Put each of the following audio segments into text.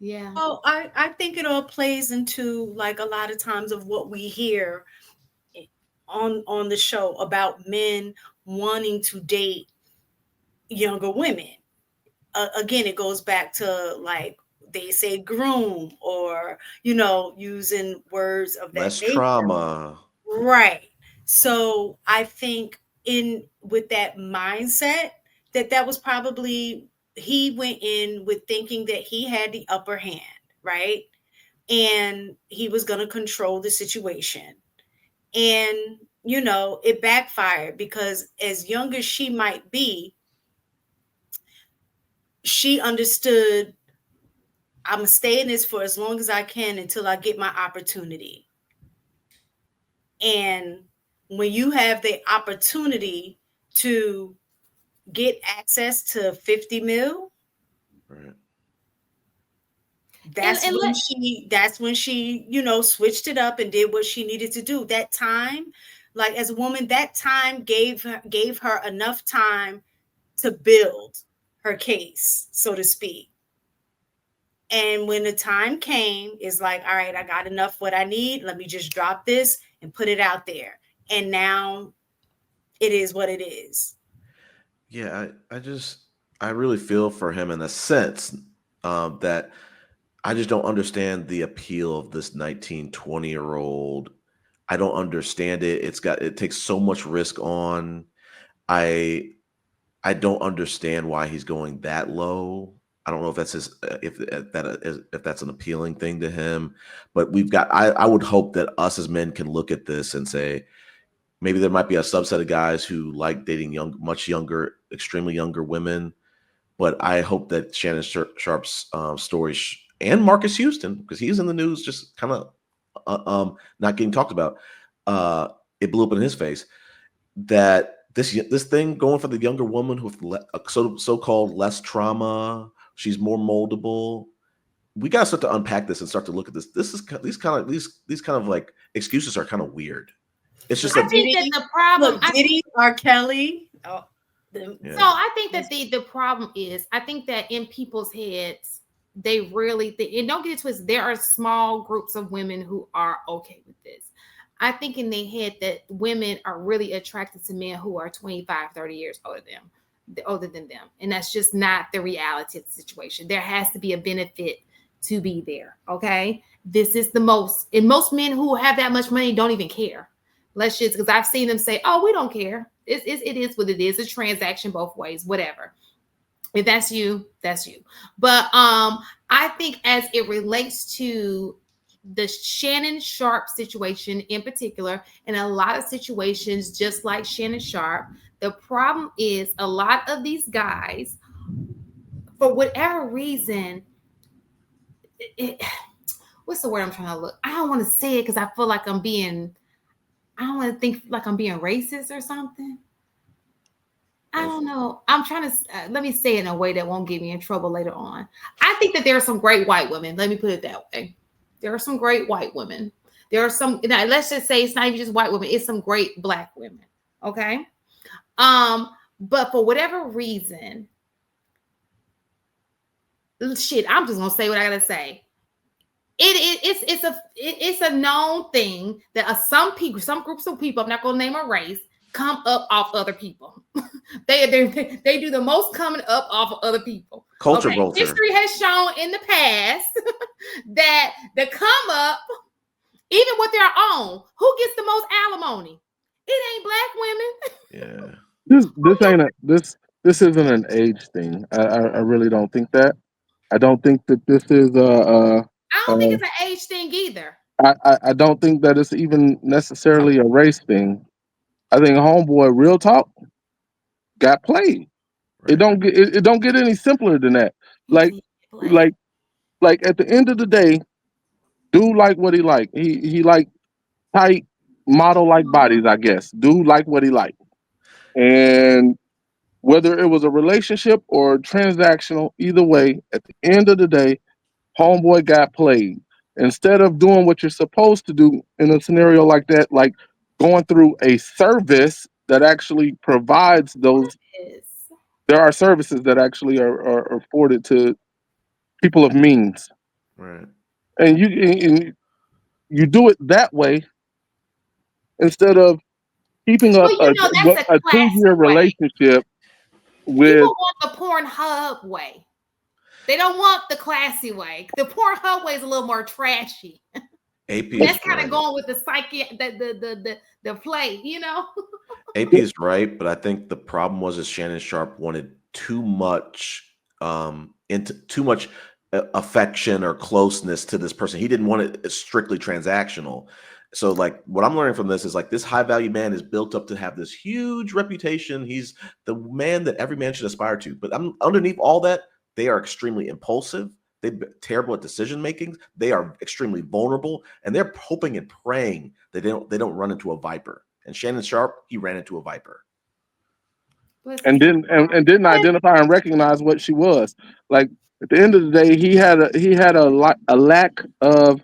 Yeah. Well, I think it all plays into like a lot of times of what we hear on the show about men wanting to date younger women. Again, it goes back to like they say groom or using words of that Less nature. trauma. Right. So I think in with that mindset that was probably he went in with thinking that he had the upper hand, right? And he was going to control the situation. And it backfired because as young as she might be, she understood I'm gonna stay in this for as long as I can until I get my opportunity. And when you have the opportunity to get access to 50 mil, Right. And let that's when she, switched it up and did what she needed to do. That time, like as a woman, that time gave her enough time to build her case, so to speak. And when the time came, it's like, all right, I got enough what I need. Let me just drop this and put it out there. And now it is what it is. Yeah, I really feel for him in a sense that I just don't understand the appeal of this 19, 20-year-old. I don't understand it. It takes so much risk on. I I don't understand why he's going that low. I don't know if that's his if that's an appealing thing to him, but I would hope that us as men can look at this and say maybe there might be a subset of guys who like dating much younger, extremely younger women. But I hope that Shannon Sharp's story and Marcus Houston, because he's in the news, just kind of not getting talked about. Uh, it blew up in his face that this thing going for the younger woman with so-called less trauma, she's more moldable. We gotta start to unpack this and start to look at this. These kind of like excuses are kind of weird. It's just Look, I that think that Diddy, the problem, look, Diddy, R. Kelly. Oh, so yeah, I think that the problem is, I think that in people's heads, they really think, and don't get it twisted, there are small groups of women who are okay with this. I think in their head that women are really attracted to men who are 25, 30 years older than them. And that's just not the reality of the situation. There has to be a benefit to be there. Okay. This is the most, and most men who have that much money don't even care. Let's just, because I've seen them say, oh, we don't care. It is what it is. It's a transaction both ways, whatever. If that's you, that's you. But I think as it relates to the Shannon Sharp situation in particular, and a lot of situations just like Shannon Sharp, the problem is a lot of these guys, for whatever reason, it, what's the word I'm trying to look? I don't want to say it because I feel like I don't want to think like I'm being racist or something. I don't know. I'm trying to let me say it in a way that won't get me in trouble later on. I think that there are some great white women. Let me put it that way. There are some great white women. There are some. Now, let's just say it's not even just white women. It's some great black women. Okay. But for whatever reason, shit, I'm just gonna say what I gotta say. It's a known thing that some people, some groups of people, I'm not gonna name a race, come up off other people. They do the most coming up off of other people. culture Okay, vulture. history has shown in the past that the come up, even with their own, who gets the most alimony? It ain't black women. Yeah, This ain't a this isn't an age thing. I really don't think that. I don't think that this is I don't think uh it's an age thing either. I don't think that it's even necessarily a race thing. I think homeboy real talk got played. right. It don't get any simpler than that. He Like did play. like like at the end of the day, dude like what he like. He like tight model like bodies, I guess. Dude like what he like. And whether it was a relationship or transactional, either way, at the end of the day, homeboy got played. Instead of doing what you're supposed to do in a scenario like that, like going through a service that actually provides those, Yes. there are services that actually are afforded to people of means. Right. and you do it that way instead of keeping up Well, that's a a 2 year classy way. relationship with. People want the Pornhub way. They don't want the classy way. The Pornhub way is a little more trashy. AP That's is kind of right. going with the psyche, the play, AP is right, but I think the problem was that Shannon Sharp wanted into too much affection or closeness to this person. He didn't want it as strictly transactional. So, like, what I'm learning from this is like this high value man is built up to have this huge reputation. He's the man that every man should aspire to. But underneath all that, they are extremely impulsive. They're terrible at decision making. They are extremely vulnerable, and they're hoping and praying that they don't run into a viper. And Shannon Sharp, he ran into a viper. And didn't identify and recognize what she was. Like at the end of the day, he had a lack of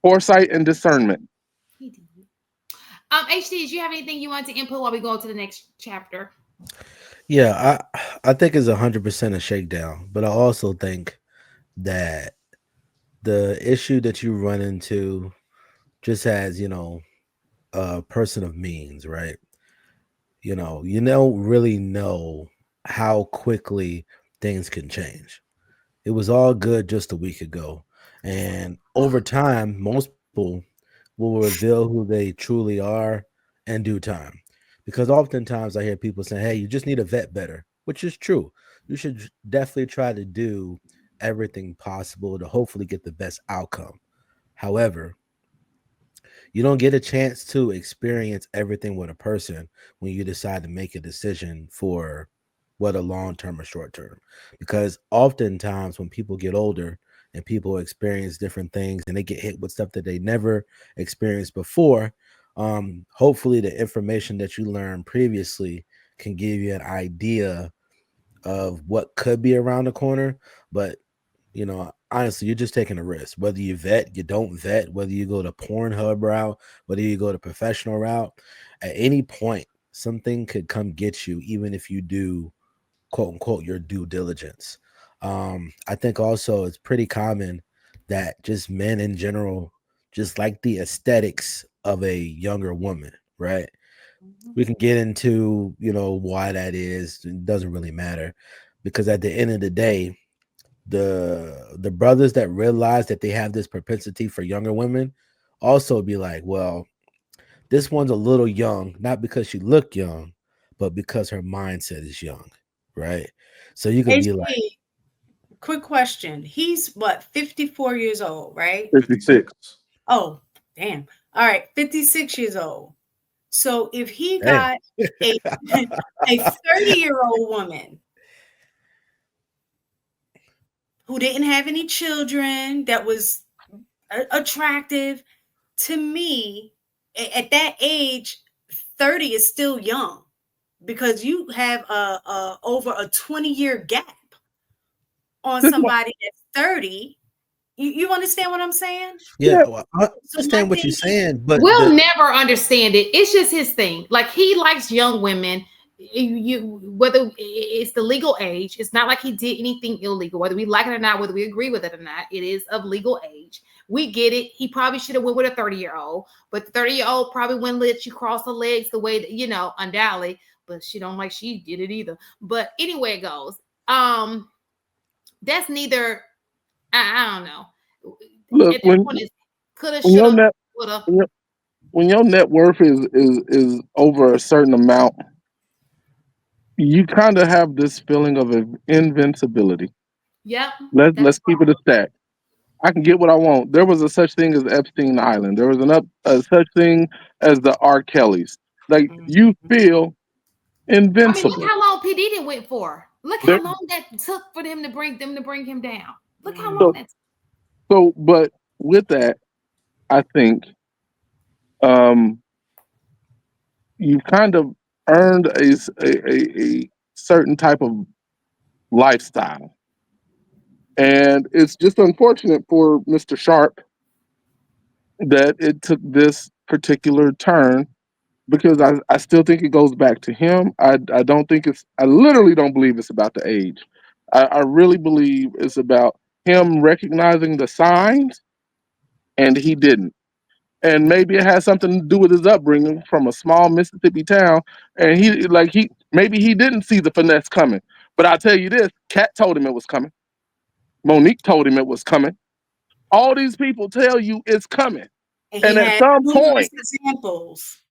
foresight and discernment. He did. HD, did you have anything you want to input while we go to the next chapter? Yeah, I think it's 100% a shakedown, but I also think that the issue that you run into just as a person of means, right? You don't really know how quickly things can change. It was all good just a week ago, and over time, most people will reveal who they truly are in due time. Because oftentimes I hear people saying, "Hey, you just need to vet better," which is true. You should definitely try to do everything possible to hopefully get the best outcome. However, you don't get a chance to experience everything with a person when you decide to make a decision for whether long term or short term. Because oftentimes when people get older and people experience different things and they get hit with stuff that they never experienced before, hopefully the information that you learned previously can give you an idea of what could be around the corner. But honestly, you're just taking a risk. Whether you vet, you don't vet, whether you go the Pornhub route, whether you go the professional route, at any point, something could come get you, even if you do, quote unquote, your due diligence. I think also it's pretty common that just men in general just like the aesthetics of a younger woman, right? We can get into, why that is. It doesn't really matter because at the end of the day, the brothers that realize that they have this propensity for younger women also be like, well, this one's a little young, not because she looked young, but because her mindset is young, right? So you could be like, HD, quick question. He's what, 54 years old, right? 56. Oh, damn. All right, 56 years old. So if he damn. got a a 30-year-old woman who didn't have any children, that was attractive, to me, at that age, 30 is still young because you have over a 20-year gap on This is what, somebody that's 30. You understand what I'm saying? Yeah, yeah, well, I So my understand what thing you're is, saying, but We'll never understand it. It's just his thing. Like he likes young women. You whether it's the legal age, it's not like he did anything illegal. Whether we like it or not, whether we agree with it or not, it is of legal age. We get it. He probably should have went with a 30-year-old, but the 30-year-old probably wouldn't let you cross the legs the way that undoubtedly. But she don't like she did it either. But anyway, it goes. That's neither. I don't know. look At that point, it's coulda, when your shoulda, net woulda. when your net worth is over a certain amount, you kind of have this feeling of invincibility. Yep, Let's that's keep it a stack. I can get what I want. There was a such thing as Epstein Island. There was a such thing as the R. Kellys. Like you feel I mean, look invincible. how long P. Diddy went for. Look There, how long that took for them to bring him down. Look how long so that took. but with that, I think um, you've kind of earned a certain type of lifestyle, and it's just unfortunate for Mr. Sharp that it took this particular turn because I still think it goes back to him. I don't think I literally don't believe it's about the age. I really believe it's about him recognizing the signs, and he didn't. And maybe it has something to do with his upbringing from a small Mississippi town. And he maybe he didn't see the finesse coming. But I'll tell you this: Kat told him it was coming. Monique told him it was coming. All these people tell you it's coming. And he And at had some numerous point, examples.